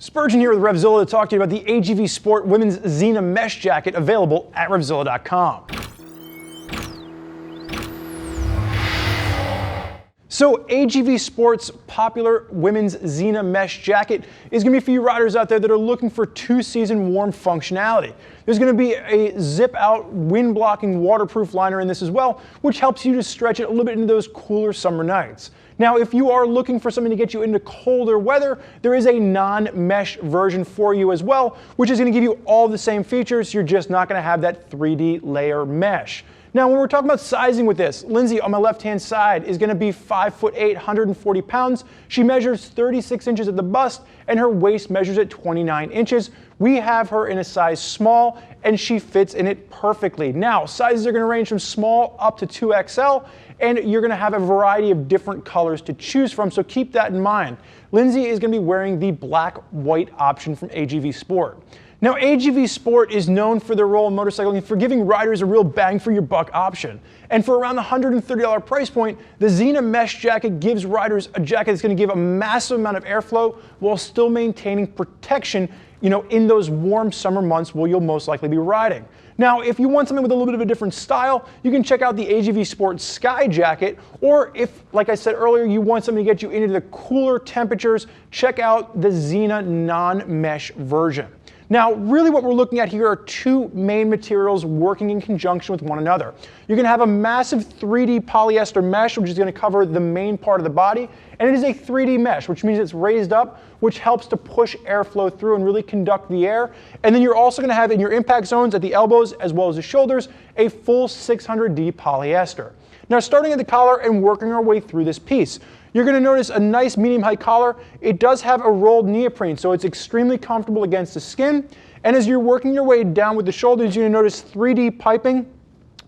Spurgeon here with RevZilla to talk to you about the AGV Sport Women's Xena Mesh Jacket available at RevZilla.com. So AGV Sport's popular women's Xena Mesh Jacket is going to be for you riders out there that are looking for two-season warm functionality. There's going to be a zip-out, wind-blocking, waterproof liner in this as well, which helps you to stretch it a little bit into those cooler summer nights. Now, if you are looking for something to get you into colder weather, there is a non-mesh version for you as well, which is going to give you all the same features. You're just not going to have that 3D layer mesh. Now, when we're talking about sizing with this, Lindsay on my left-hand side is going to be 5'8", 140 pounds. She measures 36 inches at the bust, and her waist measures at 29 inches. We have her in a size small, and she fits in it perfectly. Now, sizes are going to range from small up to 2XL, and you're going to have a variety of different colors to choose from, so keep that in mind. Lindsay is going to be wearing the black-white option from AGV Sport. Now, AGV Sport is known for their role in motorcycling for giving riders a real bang-for-your-buck option. And for around the $130 price point, the Xena Mesh Jacket gives riders a jacket that's going to give a massive amount of airflow while still maintaining protection, in those warm summer months where you'll most likely be riding. Now, if you want something with a little bit of a different style, you can check out the AGV Sport Sky Jacket, or if, like I said earlier, you want something to get you into the cooler temperatures, check out the Xena non-mesh version. Now, really what we're looking at here are two main materials working in conjunction with one another. You're going to have a massive 3D polyester mesh, which is going to cover the main part of the body, and it is a 3D mesh, which means it's raised up, which helps to push airflow through and really conduct the air. And then you're also going to have in your impact zones at the elbows as well as the shoulders, a full 600D polyester. Now, starting at the collar and working our way through this piece, you're going to notice a nice medium height collar. It does have a rolled neoprene, so it's extremely comfortable against the skin. And as you're working your way down with the shoulders, you're going to notice 3D piping,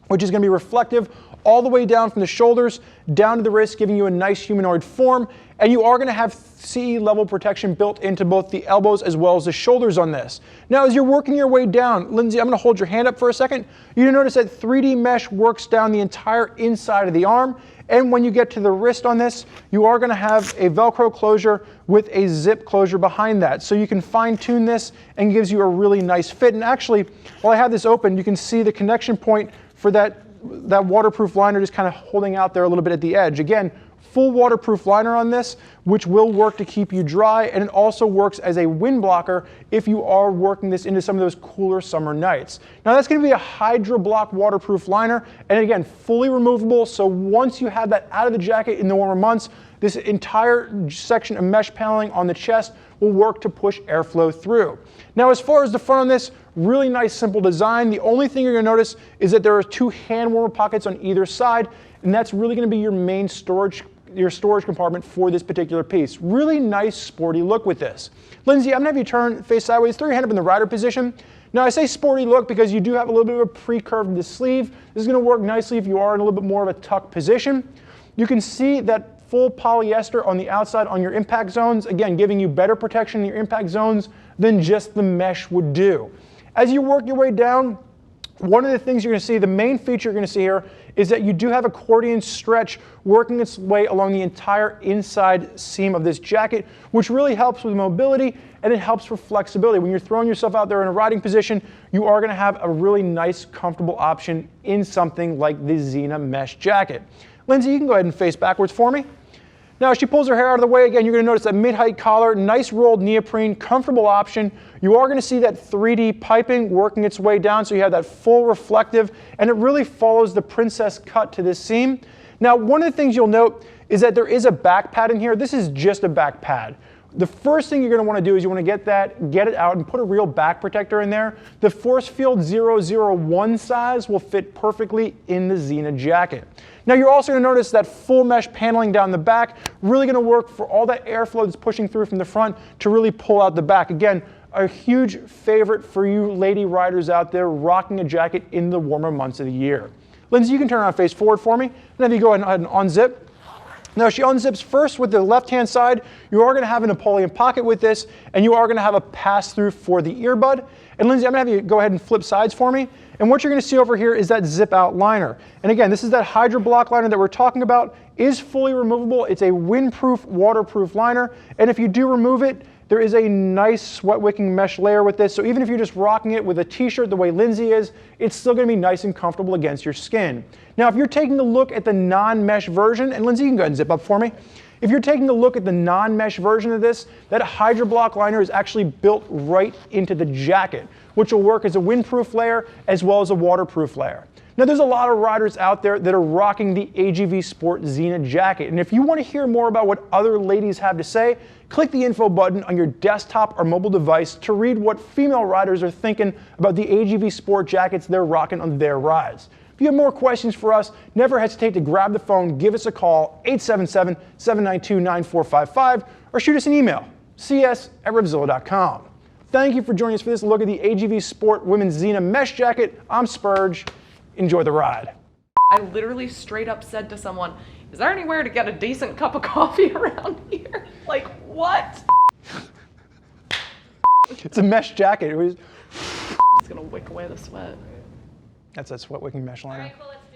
which is going to be reflective all the way down from the shoulders down to the wrist, giving you a nice humanoid form. And you are going to have CE level protection built into both the elbows as well as the shoulders on this. Now, as you're working your way down, Lindsay, I'm going to hold your hand up for a second. You're going to notice that 3D mesh works down the entire inside of the arm. And when you get to the wrist on this, you are going to have a Velcro closure with a zip closure behind that. So you can fine tune this and gives you a really nice fit. And actually, while I have this open, you can see the connection point for that waterproof liner just kind of holding out there a little bit at the edge. Again, full waterproof liner on this, which will work to keep you dry, and it also works as a wind blocker if you are working this into some of those cooler summer nights. Now, that's going to be a Hydro Block waterproof liner, and again, fully removable, so once you have that out of the jacket in the warmer months, this entire section of mesh paneling on the chest will work to push airflow through. Now, as far as the front on this, really nice, simple design. The only thing you're going to notice is that there are two hand warmer pockets on either side, and that's really going to be your main storage compartment for this particular piece. Really nice, sporty look with this. Lindsay, I'm going to have you turn face sideways, throw your hand up in the rider position. Now, I say sporty look because you do have a little bit of a pre-curve in the sleeve. This is going to work nicely if you are in a little bit more of a tuck position. You can see that full polyester on the outside on your impact zones, again, giving you better protection in your impact zones than just the mesh would do. As you work your way down, one of the things you're going to see, the main feature you're going to see here, is that you do have accordion stretch working its way along the entire inside seam of this jacket, which really helps with mobility and it helps for flexibility. When you're throwing yourself out there in a riding position, you are going to have a really nice, comfortable option in something like the Xena Mesh Jacket. Lindsay, you can go ahead and face backwards for me. Now, as she pulls her hair out of the way, again, you're going to notice that mid-height collar, nice rolled neoprene, comfortable option. You are going to see that 3D piping working its way down, so you have that full reflective, and it really follows the princess cut to this seam. Now, one of the things you'll note is that there is a back pad in here. This is just a back pad. The first thing you're going to want to do is you want to get it out and put a real back protector in there. The Force Field 001 size will fit perfectly in the Xena jacket. Now, you're also going to notice that full mesh paneling down the back, really going to work for all that airflow that's pushing through from the front to really pull out the back. Again, a huge favorite for you lady riders out there rocking a jacket in the warmer months of the year. Lindsay, you can turn around face forward for me, and then you go ahead and unzip. Now, she unzips first with the left-hand side. You are going to have a Napoleon pocket with this, and you are going to have a pass-through for the earbud. And Lindsay, I'm going to have you go ahead and flip sides for me. And what you're going to see over here is that zip-out liner. And again, this is that Hydro Block liner that we're talking about. Is fully removable. It's a windproof, waterproof liner. And if you do remove it, There is a nice sweat wicking mesh layer with this, so even if you're just rocking it with a t-shirt the way Lindsay is, it's still going to be nice and comfortable against your skin. Now, if you're taking a look at the non-mesh version, and Lindsay, you can go ahead and zip up for me. If you're taking a look at the non-mesh version of this, that Hydro Block liner is actually built right into the jacket, which will work as a windproof layer as well as a waterproof layer. Now, there's a lot of riders out there that are rocking the AGV Sport Xena jacket, and if you want to hear more about what other ladies have to say, click the info button on your desktop or mobile device to read what female riders are thinking about the AGV Sport jackets they're rocking on their rides. If you have more questions for us, never hesitate to grab the phone, give us a call, 877-792-9455, or shoot us an email, cs@RevZilla.com. Thank you for joining us for this look at the AGV Sport Women's Xena Mesh Jacket. I'm Spurge. Enjoy the ride. I literally straight up said to someone, is there anywhere to get a decent cup of coffee around here? Like, what? It's a mesh jacket. It's gonna wick away the sweat. That's that sweat wicking mesh liner. All right, cool, let's do it.